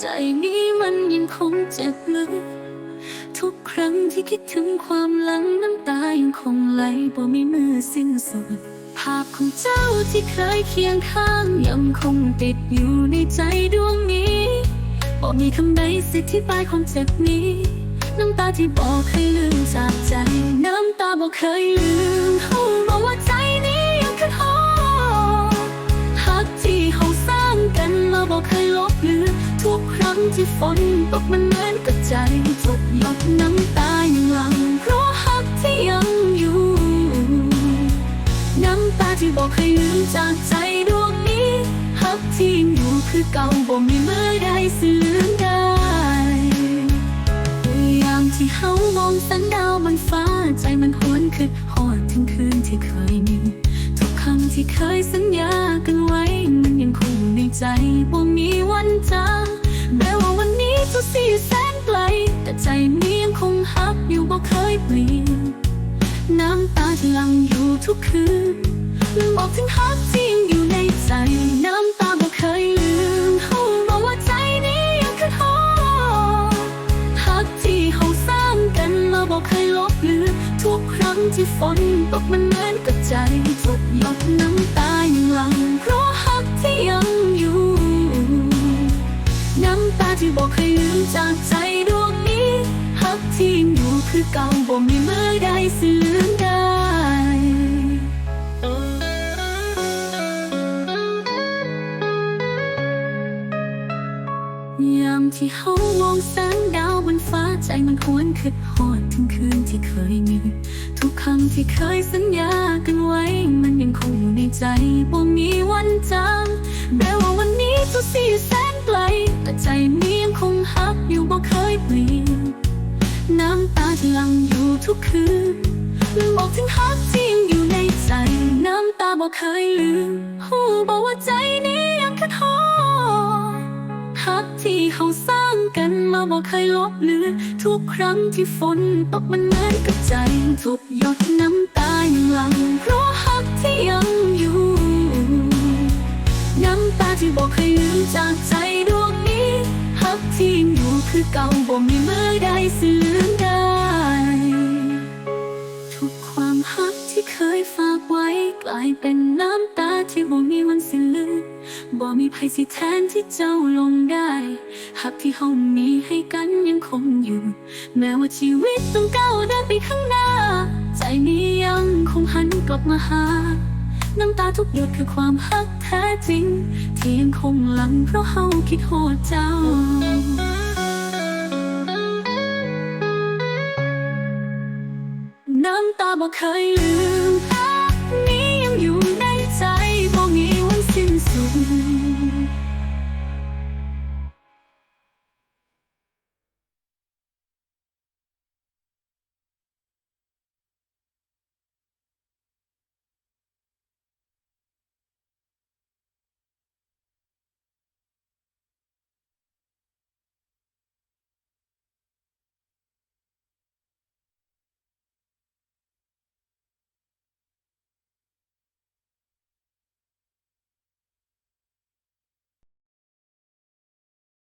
ใจนี้มันยังคงเจ็บลึกทุกครั้งที่คิดถึงความหลังน้ำตายังคงไหลบ่มีมือสิ้นสุดภาพของเจ้าที่เคยเคียงข้างยังคงติดอยู่ในใจดวงนี้บ่มีคำใดสิทธิบายความเจ็บนี้น้ำตาที่บอกเคยลืมจากใจน้ำตาบอกเคยลืมเขาบอกว่าใจนี้ยังคิดฮอดหักที่เขาสร้างกันมาบอกเคยลบเลือนทุกครั้งที่ฝนตกมันเหมือนกับใจทุกหยดน้ำตายังหลั่งเพราะหักที่ยังอยู่น้ำตาที่บอกเคยลืมจากใจดวงนี้หักที่ยังอยู่คือเก่าบ่มีเมื่อใดสิลืมได้ที่เขามองแสงดาวบนฟ้าใจมันหวนคืนหอดถึงคืนที่เคยมีทุกคำที่เคยสัญญากันไว้มันยังคงในใจบ่มีวันจางแม้ว่าวันนี้จะเสียแสนไกลแต่ใจนี้ยังคงฮักอยู่บ่เคยเปลี่ยนน้ำตาที่หลั่งอยู่ทุกคืนบอกถึงฮักที่ยังอยู่ในใจน้ำตาบ่เคยลืมเขาบอกว่าใจนี้ยังคิดฮอดฮักที่เขาสร้างกันมาบอกเคยลบเลือนทุกครั้งที่ฝนตกมันเหมือนกับใจทุกหยดน้ำตายังหลั่งเพราะฮักที่ยังอยู่น้ำตาที่บอกเคยลืมจากใจดวงนี้ฮักที่ยังอยู่คือเก่าบ่มีเมื่อใดสิลืมได้ยามที่เขามองแสงดาวบนฟ้าใจมันหวนคิดฮอดถึงคืนที่เคยมีทุกคำที่เคยสัญญากันไว้มันยังคงอยู่ในใจบ่มีวันจางแม้ว่าวันนี้จะเสียแสนไกลแต่ใจนี้ยังคงฮักอยู่บ่เคยเปลี่ยนน้ำตาที่หลั่งอยู่ทุกคืนบอกถึงฮักที่ยังอยู่ในใจน้ำตาบ่เคยลืมหูบอกว่าใจนี้ยังคิดฮอดฮักที่เขาสร้างกันมาบอกเคยลบเลือนทุกครั้งที่ฝนตกมันเหมือนกับใจทุกหยดน้ำตายังหลั่งเพราะฮักที่ยังอยู่น้ำตาที่บอกเคยลืมจากใจดวงนี้ฮักที่ยังอยู่คือเก่าบ่มีเมื่อใดสิลืมได้ทุกความฮักที่เคยฝากไว้กลายเป็นน้ำตาที่บ่มีวันสิลืมบ่มีใครสิแทนที่เจ้าลงได้หักที่เฮามีให้กันยังคงอยู่แม้ว่าชีวิตต้องก้าวเดินไปข้างหน้าใจนี้ยังคงหันกลับมาหาน้ำตาทุกหยดคือความฮักแท้จริงที่ยังคงหลั่งเพราะเฮาคิดฮอดเจ้าน้ำตาบ่เคยลื